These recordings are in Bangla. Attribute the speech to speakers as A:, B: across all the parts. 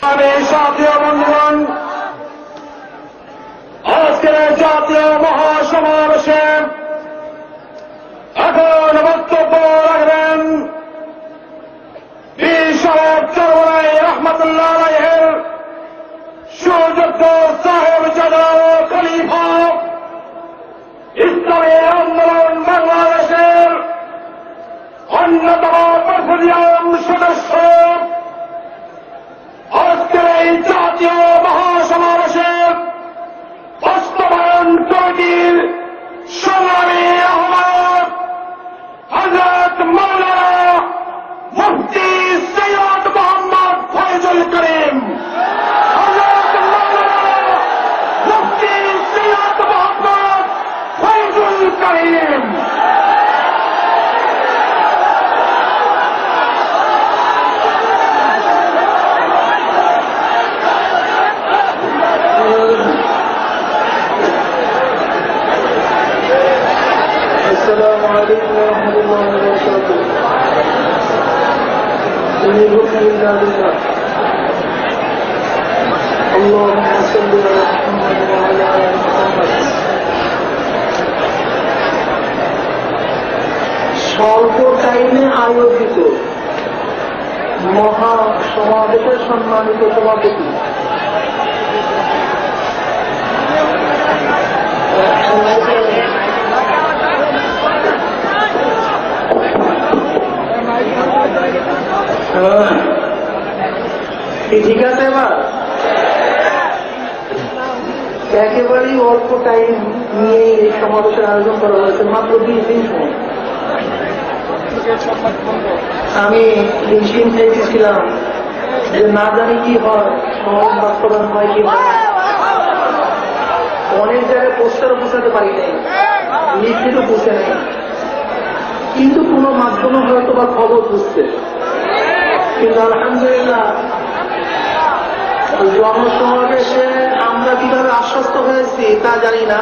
A: জাতীয় বন্ধুগণ, আজকের জাতীয় মহাসমাবেশে এখন বক্তব্য রাখবেন বীর সাহেব চরমনাই রহমতুল্লাহ আলাইহির সুযোগ্য সাহেব জাদা ও খলিফা, ইসলামী আন্দোলন বাংলাদেশের অন্যতম প্রেসিডিয়াম সদস্য, আজকের এই জাতীয় মহাসমাবেশে বাস্তবায়ন কমিটির সংগ্রামী আহ্বায়ক হযরত মাওলানা মুফতি সৈয়দ মোহাম্মদ ফয়জুল করিম, হযরত মাওলানা মুফতি সৈয়দ মোহাম্মদ ফয়জুল করিম।
B: السلام عليكم ورحمة الله وبركاته. إن الحكم إلا لله. اللهم صل على محمد وعلى آل محمد. স্বল্প টাইমে আয়োজিত মহা সমাবেশের সম্মানিত সভাপতি, ঠিক আছে। এবার একেবারেই অল্প টাইম নিয়ে এই সমাবেশের আয়োজন করা হয়েছে, মাত্র 20 দিন সময়। আমি হিমশিম খেয়েছিলাম যে না জানি কি হয়, সমাজ বাস্তবায়ন হয় কি হয়। অনেক জায়গায় পোস্টারও পৌঁছাতে পারি নাই, লিখিতও পৌঁছে নেই, কিন্তু কোনো মাধ্যমে হয়তো বা খবর বুঝতে। কিন্তু আলহামদুলিল্লাহ জনসমাবেশে আমরা কিভাবে আশ্বস্ত হয়েছি তা জানি না,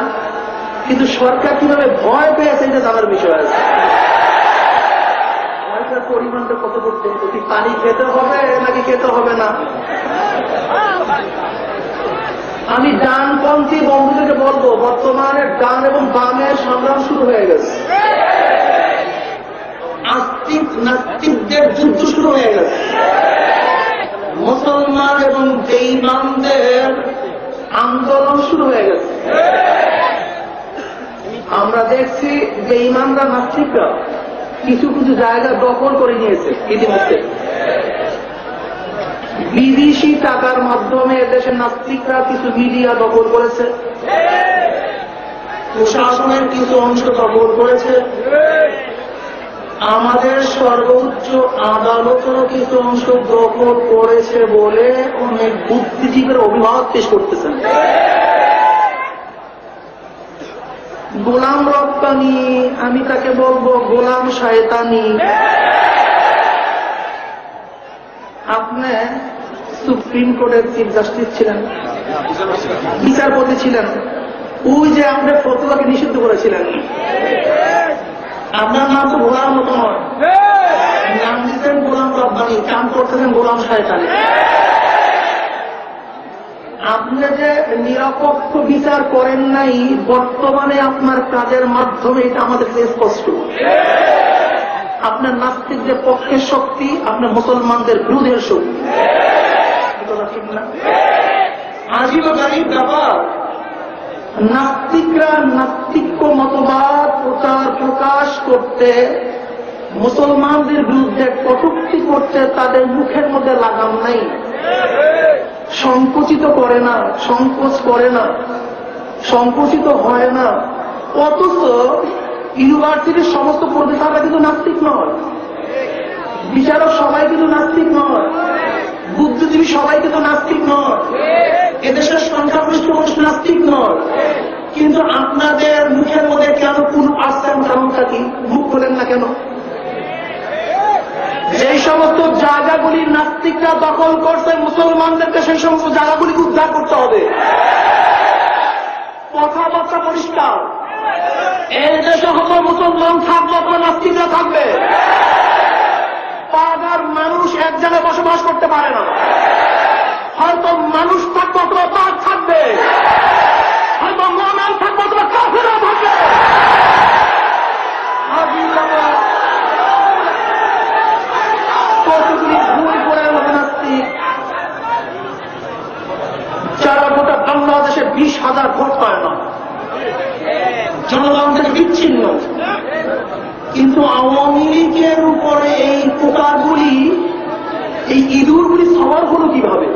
B: কিন্তু সরকার কিভাবে ভয় পেয়েছে এটা জানার বিষয় আছে। ভয়টার পরিমাণটা কত পর্যন্ত, কি পানি খেতে হবে নাকি খেতে হবে না? আমি ডানপন্থী বন্ধুদেরকে বলবো, বর্তমানে ডান এবং বামের সংগ্রাম শুরু হয়ে গেছে, আস্তিক নাস্তিকদের যুদ্ধ শুরু হয়ে গেছে, মুসলমান এবং বেঈমানদের আন্দোলন শুরু হয়ে গেছে। আমরা দেখছি বেঈমানরা নাস্তিকরা কিছু কিছু জায়গা দখল করে নিয়েছে ইতিমধ্যে। বিদেশি টাকার মাধ্যমে দেশের নাস্তিকরা কিছু মিডিয়া দখল করেছে, প্রশাসনের কিছু অংশ দখল করেছে, আমাদের সর্বোচ্চ আদালতেরও কিছু অংশ দখল করেছে বলে অনেক বুদ্ধিজীবীর অভিমত পেশ করতেছেন। গোলাম রব্বানি, আমি তাকে বলবো গোলাম শয়তানি। আপনি সুপ্রিম কোর্টের চিফ জাস্টিস ছিলেন, বিচারপতি ছিলেন, ওই যে আপনি ফতোয়াকে নিষিদ্ধ করেছিলেন, আপনার নাম তো গোলাম মতো নয়, নাম দিতেন গোলাম রব্বানি, কাম করতেছেন গোলাম শয়তানি। আপনি যে নিরপেক্ষ বিচার করেন নাই, বর্তমানে আপনার কাজের মাধ্যমে এটা আমাদের স্পষ্ট। আপনার নাস্তিকদের পক্ষের শক্তি, আপনার মুসলমানদের বিরোধের শক্তি, ঠিক না? আজীবকারী ব্যাপার। নাস্তিকরা নাস্তিক্য মতবাদ প্রচার প্রকাশ করতে, মুসলমানদের বিরুদ্ধে কটূক্তি করতে তাদের মুখের মধ্যে লাগাম নাই, সংকুচিত করে না, সংকোচ করে না, সংকুচিত হয় না। অথচ ইউনিভার্সিটির সমস্ত প্রফেসররা কিন্তু নাস্তিক নয়, বিচারক সবাই কিন্তু নাস্তিক নয়, বুদ্ধিজীবী সবাই কিন্তু নাস্তিক নয়, এদেশের সংখ্যাগরিষ্ঠ মানুষ নাস্তিক নয়। কিন্তু আপনাদের মুখের মধ্যে কেন কোন আসছেন কারণ থাকি মুখ খোলেন না কেন? যেই সমস্ত জায়গাগুলি নাস্তিকরা দখল করছে, মুসলমানদেরকে সেই সমস্ত জায়গাগুলিকে উদ্ধার করতে হবে। কথাবার্তা পরিষ্কার, এই দেশে হতো মুসলমান থাকবে অথবা নাস্তিকরা থাকবে। পাড়ার মানুষ এক জায়গায় বসবাস করতে পারে না, 20,000 ভোট পায় না, জনগণ থেকে বিচ্ছিন্ন। কিন্তু আওয়ামী লীগের উপরে এই পোকাগুলি, এই ইঁদুরগুলি সবার হলো কিভাবে,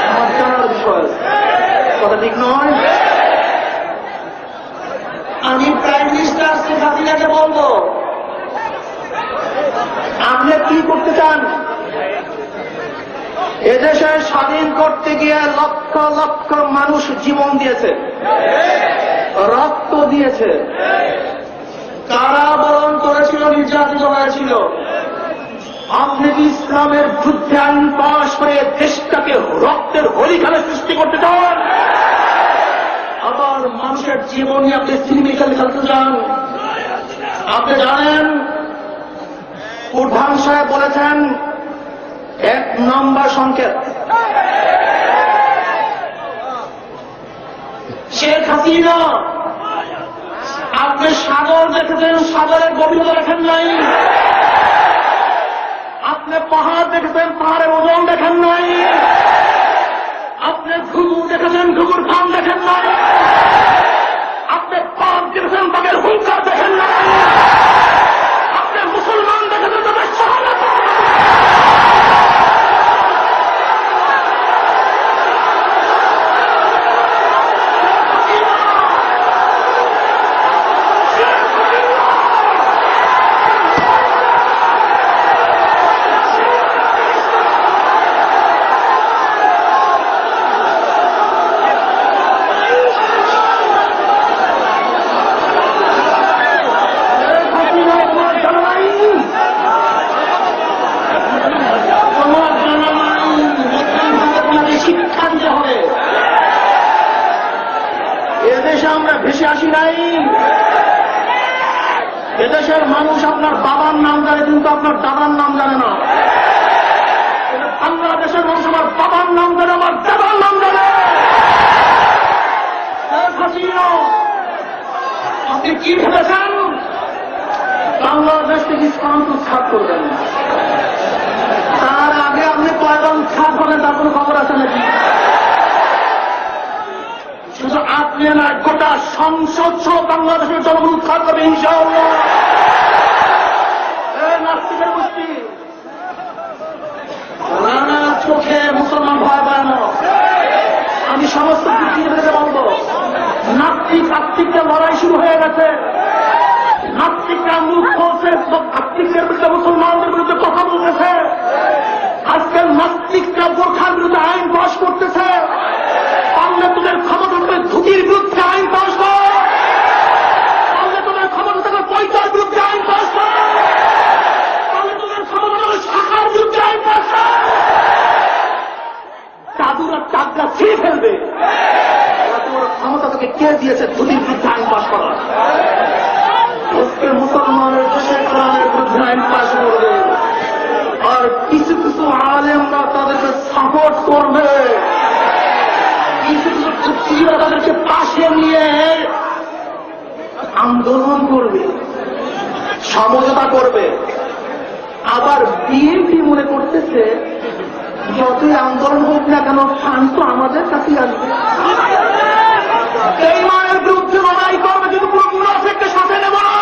B: আমার জানার বিষয়। কথা ঠিক নয়? আমি প্রাইম মিনিস্টার শেখ হাসিনাকে বলবো, আপনি কি করতে চান? এদেশে স্বাধীন করতে গিয়ে লক্ষ লক্ষ মানুষ জীবন দিয়েছে, রক্ত দিয়েছে, কারাবরণ করেছিল, নির্যাতিত হয়েছিল। আপনি কি ইসলামের যুদ্ধে আইন পাশ করে দেশটাকে রক্তের হোলিখানে সৃষ্টি করতে চান? আবার মানুষের জীবনই আপনি সিনেমিক্যাল খেলতে চান? আপনি জানেন প্রধান সাহেব বলেছেন 1 নম্বর সংকেত, শেখ হাসিনা আপনি সাগর দেখেছেন, সাগরের গভীরতা দেখেন নাই। আপনি পাহাড় দেখেছেন, পাহাড়ের ওজন দেখেন নাই। আপনি ঘুঘু দেখেছেন, ঘুঘুর ফান দেখেন নাই। আপনি পাক দেখেছেন, পাকের হুঙ্কার দেখেন নাই। আপনি মুসলমান দেখেছেন, তাদের শাহাদাত। আমরা ভেসে আসি নাই। এদেশের মানুষ আপনার বাবার নাম জানে, কিন্তু আপনার দাদার নাম জানে না। বাংলাদেশের মানুষ আমার বাবার নাম জানে, আমার দাদার নাম জানে। আপনি কি ভেবেছেন বাংলাদেশ থেকে ইসলাম উৎখাত করবেন? তার আগে আপনি কয়বার উৎখাত হবেন তার কোনো খবর আছে নাকি? শুধু আপনি না, গোটা সংসদ সহ বাংলাদেশের জনগণ উৎখাত করবে ইনশাআল্লাহ। নাস্তিকের গোষ্ঠী রানা চোখে মুসলমান ভয় পায় না। আমি সমস্ত বুদ্ধিজীবীদের বলবো, নাস্তিক আস্তিকটা লড়াই শুরু হয়ে গেছে। নাস্তিকরা মুখ বলছে, আস্তিকদের বিরুদ্ধে মুসলমানদের বিরুদ্ধে কথা বলতেছে। আজকাল নাস্তিকরা বোরখার বিরুদ্ধে আইন পাশ করতেছে। পারলে তোদের ক্ষমতা করে ধুতির বিরুদ্ধে আইন পাশ কর, পারলে তোদের ক্ষমতা থেকে পয়সার বিরুদ্ধে আইন পাশ কর, পারলে তোদের ক্ষমতা করে শাখার বিরুদ্ধে আইন পাশ কর। চাদুরা চাকরা ছিঁড়ে ফেলবে। তোমার ক্ষমতা থেকে কে দিয়েছে ধুতির বিরুদ্ধে আইন পাশ করা? মুসলমানের দেশের কোরআনের বিরুদ্ধে আইন পাশ করবে, আর কিছু কিছু আলেমরা তাদেরকে সাপোর্ট করবে, কিছু কিছু বুদ্ধিজীবীরা তাদেরকে পাশে নিয়ে আন্দোলন করবে, সমঝোতা করবে। আবার বিএনপি মনে করতেছে যতই আন্দোলন হোক না কেন ফান্ড তো আমাদের কাছেই আসবে। এই মায়ের বিরুদ্ধে লড়াই করবে, কিন্তু পুরো মুনাফিককে সাথে নেব না।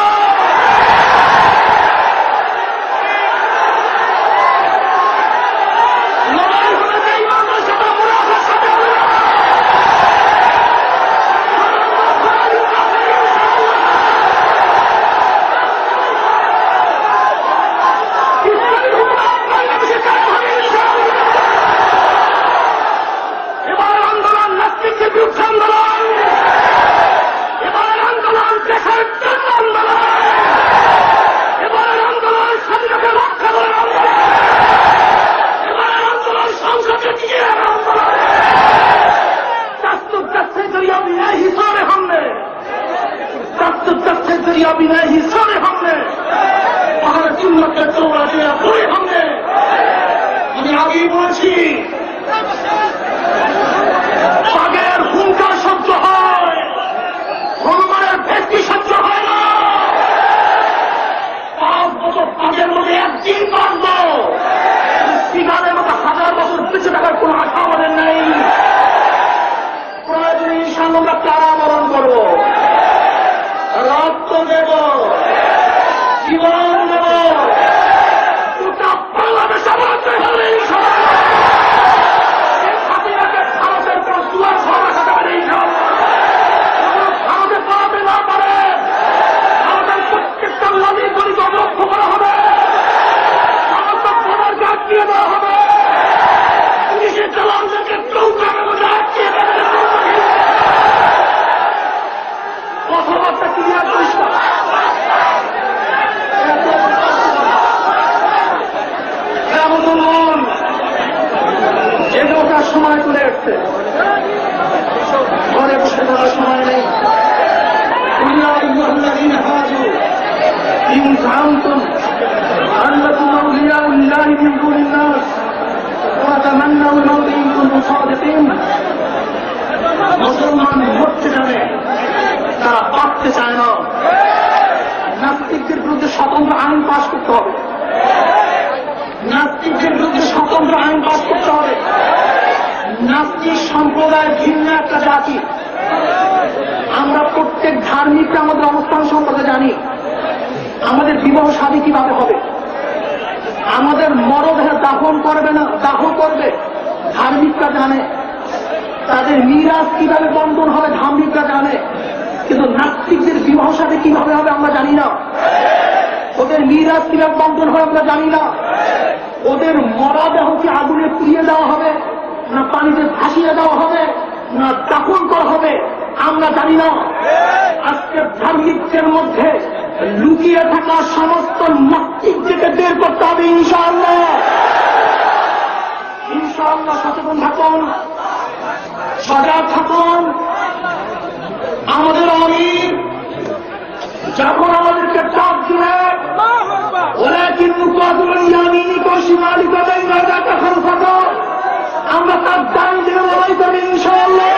B: সময় চলে এসছে, ঘরে বসে থাকার সময় নেই। মুসলমান মরতে জানে, তারা বাঁচতে চায় না। নাস্তিকদের বিরুদ্ধে স্বতন্ত্র আইন পাশ করতে হবে, নাস্তিকদের বিরুদ্ধে স্বতন্ত্র আইন পাশ করতে হবে। নাস্তিক সম্প্রদায় ভিন্ন একটা জাতি। আমরা প্রত্যেক ধার্মিকরা আমাদের অবস্থান সম্পর্কে জানি। আমাদের বিবাহ শাদী কিভাবে হবে, আমাদের মরদেহ দাফন করবে না দাহ করবে ধার্মিকরা জানে, তাদের মিরাজ কিভাবে বন্টন হবে ধার্মিকরা জানে। কিন্তু নাস্তিকদের বিবাহ শাদী কিভাবে হবে আমরা জানি না, ওদের মিরাজ কিভাবে বন্টন হবে আমরা জানি না, ওদের মরদেহ কি আগুনে পুড়িয়ে দেওয়া হবে না পানিতে ভাসিয়ে দেওয়া হবে না দাফন করা হবে আমরা জানি না। আজকে ধার্মিকদের মধ্যে লুকিয়ে থাকা সমস্ত নাস্তিকদেরকে বের করতে হবে ইনশাআল্লাহ। ইনশাআল্লাহ সচেতন থাকুন, সজাগ থাকুন। আমাদের আমির যখন আমাদেরকে চাপ দিলে ওলাকিন মুকাদুল ইয়ামিনিকা ওয়া শিমালিকা বাইনা যাকা খালফাকা, আমরা তার ডান দিকে লড়াই করব ইনশাআল্লাহ।